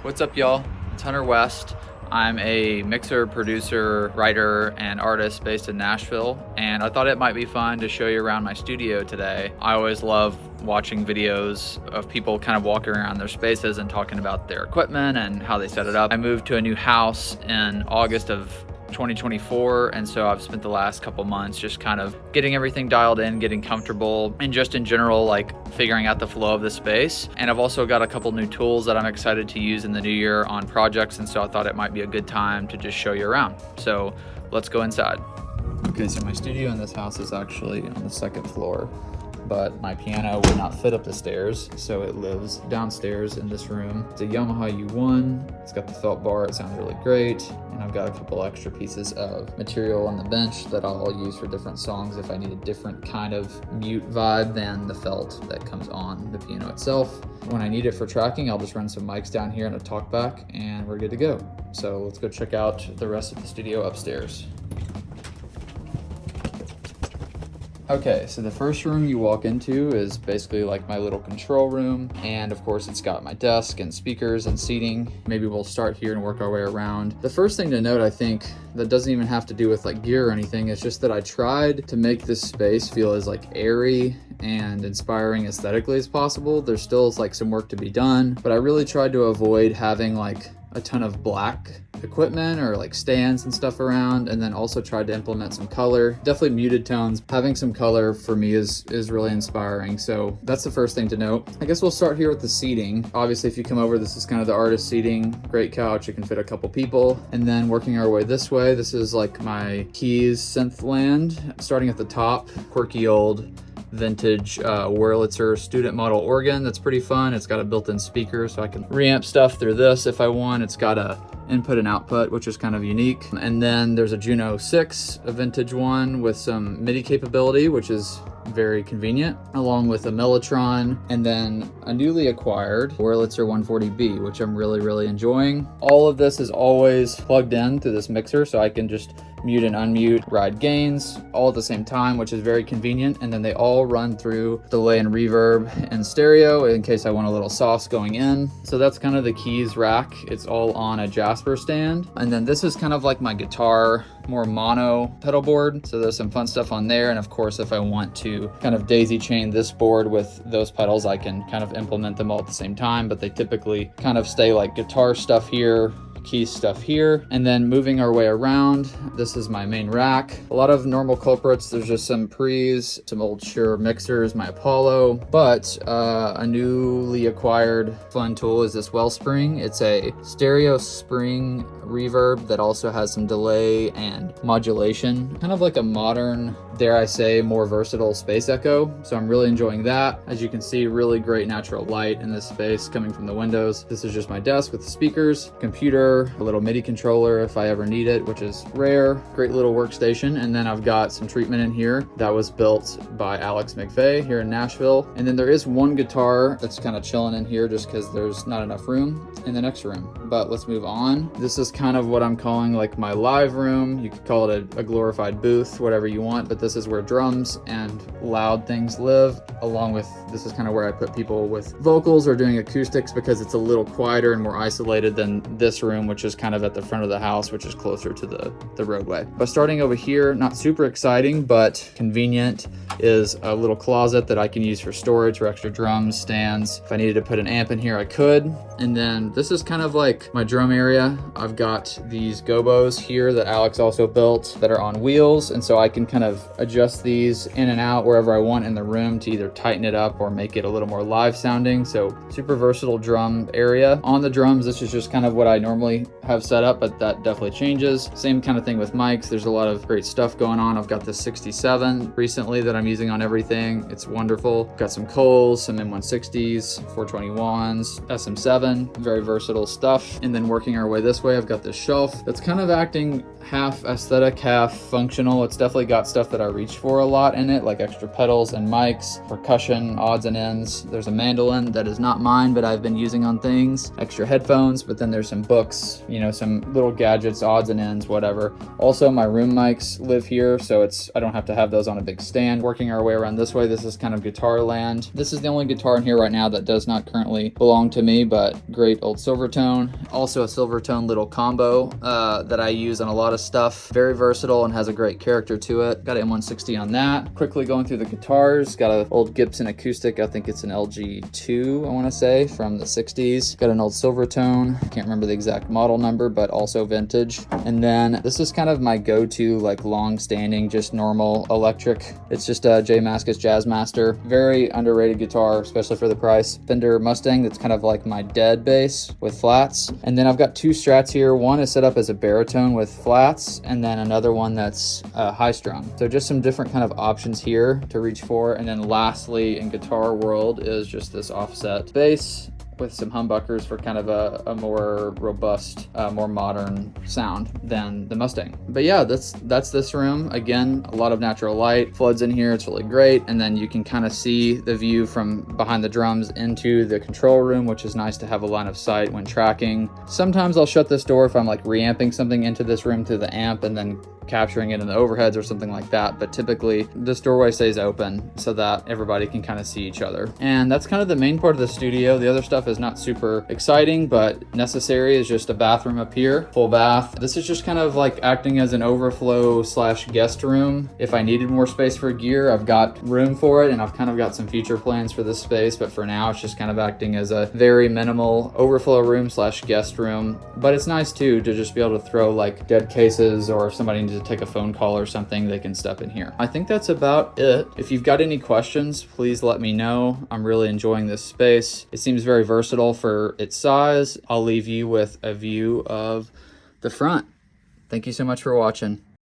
What's up, y'all? It's Hunter West. I'm a mixer, producer, writer, and artist based in Nashville, and I thought it might be fun to show you around my studio today. I always love watching videos of people kind of walking around their spaces and talking about their equipment and how they set it up. I moved to a new house in August of 2024, and so I've spent the last couple months just kind of getting everything dialed in, getting comfortable, and just in general like figuring out the flow of the space. And I've also got a couple new tools that I'm excited to use in the new year on projects, and so I thought it might be a good time to just show you around. So let's go inside. Okay, so my studio in this house is actually on the second floor, but my piano would not fit up the stairs, so it lives downstairs in this room. It's a Yamaha U1. It's got the felt bar. It sounds really great. And I've got a couple extra pieces of material on the bench that I'll use for different songs if I need a different kind of mute vibe than the felt that comes on the piano itself. When I need it for tracking, I'll just run some mics down here and a talkback, and we're good to go. So let's go check out the rest of the studio upstairs. Okay, so the first room you walk into is basically like my little control room, and of course it's got my desk and speakers and seating. Maybe we'll start here and work our way around. The first thing to note, I think, that doesn't even have to do with like gear or anything, it's just that I tried to make this space feel as like airy and inspiring aesthetically as possible. There's still like some work to be done, but I really tried to avoid having like a ton of black equipment or like stands and stuff around, and then also tried to implement some color, definitely muted tones. Having some color for me is really inspiring, so that's the first thing to note. I guess we'll start here with the seating. Obviously, if you come over, this is kind of the artist seating. Great couch, it can fit a couple people. And then working our way this way, this is like my keys synth land. Starting at the top, quirky old vintage Wurlitzer student model organ that's pretty fun. It's got a built-in speaker, so I can reamp stuff through this if I want. It's got a input and output, which is kind of unique. And then there's a Juno 6, a vintage one with some MIDI capability, which is very convenient, along with a Mellotron, and then a newly acquired Wurlitzer 140B, which I'm really enjoying. All of this is always plugged in through this mixer, so I can just mute and unmute, ride gains all at the same time, which is very convenient. And then they all run through delay and reverb and stereo in case I want a little sauce going in. So that's kind of the keys rack. It's all on a Jasper stand. And then this is kind of like my guitar, more mono pedal board. So there's some fun stuff on there. And of course, if I want to kind of daisy chain this board with those pedals, I can kind of implement them all at the same time, but they typically kind of stay like guitar stuff here, key stuff here. And then moving our way around, this is my main rack. A lot of normal culprits. There's just some pre's, some old Shure mixers, my Apollo, but a newly acquired fun tool is this Wellspring. It's a stereo spring reverb that also has some delay and modulation, kind of like a modern, dare I say, more versatile space echo. So I'm really enjoying that. As you can see, really great natural light in this space coming from the windows. This is just my desk with the speakers, computer, a little MIDI controller if I ever need it, which is rare. Great little workstation. And then I've got some treatment in here that was built by Alex McVeigh here in Nashville. And then there is one guitar that's kind of chilling in here just because there's not enough room in the next room. But let's move on. This is kind of what I'm calling like my live room. You could call it a glorified booth, whatever you want, but this is where drums and loud things live, along with, this is kind of where I put people with vocals or doing acoustics, because it's a little quieter and more isolated than this room, which is kind of at the front of the house, which is closer to the roadway. But starting over here, not super exciting, but convenient, is a little closet that I can use for storage or extra drums, stands. If I needed to put an amp in here, I could. And then this is kind of like my drum area. I've got these gobos here that Alex also built that are on wheels, and so I can kind of adjust these in and out wherever I want in the room to either tighten it up or make it a little more live sounding. So super versatile drum area. On the drums, this is just kind of what I normally have set up, but that definitely changes. Same kind of thing with mics. There's a lot of great stuff going on. I've got this 67 recently that I'm using on everything. It's wonderful. Got some Coles, some M160s, 421s, SM7, very versatile stuff. And then working our way this way, I've got this shelf that's kind of acting half aesthetic, half functional. It's definitely got stuff that I reach for a lot in it, like extra pedals and mics, percussion, odds and ends. There's a mandolin that is not mine, but I've been using on things, extra headphones, but then there's some books mics, you know, some little gadgets, odds and ends, whatever. Also, my room mics live here, so I don't have to have those on a big stand. Working our way around this way, this is kind of guitar land. This is the only guitar in here right now that does not currently belong to me, but great old Silvertone. Also a Silvertone little combo that I use on a lot of stuff. Very versatile and has a great character to it. Got an M160 on that. Quickly going through the guitars, got an old Gibson acoustic. I think it's an LG2, I want to say, from the 60s. Got an old Silvertone. Can't remember the exact model number, but also vintage. And then this is kind of my go-to, like, long-standing, just normal electric. It's just a J Mascis Jazzmaster. Very underrated guitar, especially for the price. Fender Mustang, that's kind of like my dead bass with flats. And then I've got two Strats here. One is set up as a baritone with flats, and then another one that's high strung. So just some different kind of options here to reach for. And then lastly, in guitar world, is just this offset bass with some humbuckers for kind of a more robust, more modern sound than the Mustang. But yeah, that's this room. Again, a lot of natural light floods in here. It's really great. And then you can kind of see the view from behind the drums into the control room, which is nice to have a line of sight when tracking. Sometimes I'll shut this door if I'm like reamping something into this room through the amp and then capturing it in the overheads or something like that. But typically this doorway stays open so that everybody can kind of see each other. And that's kind of the main part of the studio. The other stuff is not super exciting, but necessary. Is just a bathroom up here, full bath. This is just kind of like acting as an overflow / guest room. If I needed more space for gear, I've got room for it, and I've kind of got some future plans for this space, but for now it's just kind of acting as a very minimal overflow room / guest room. But it's nice too to just be able to throw like dead cases, or if somebody needs to take a phone call or something, they can step in here. I think that's about it. If you've got any questions, please let me know. I'm really enjoying this space. It seems very versatile for its size. I'll leave you with a view of the front. Thank you so much for watching.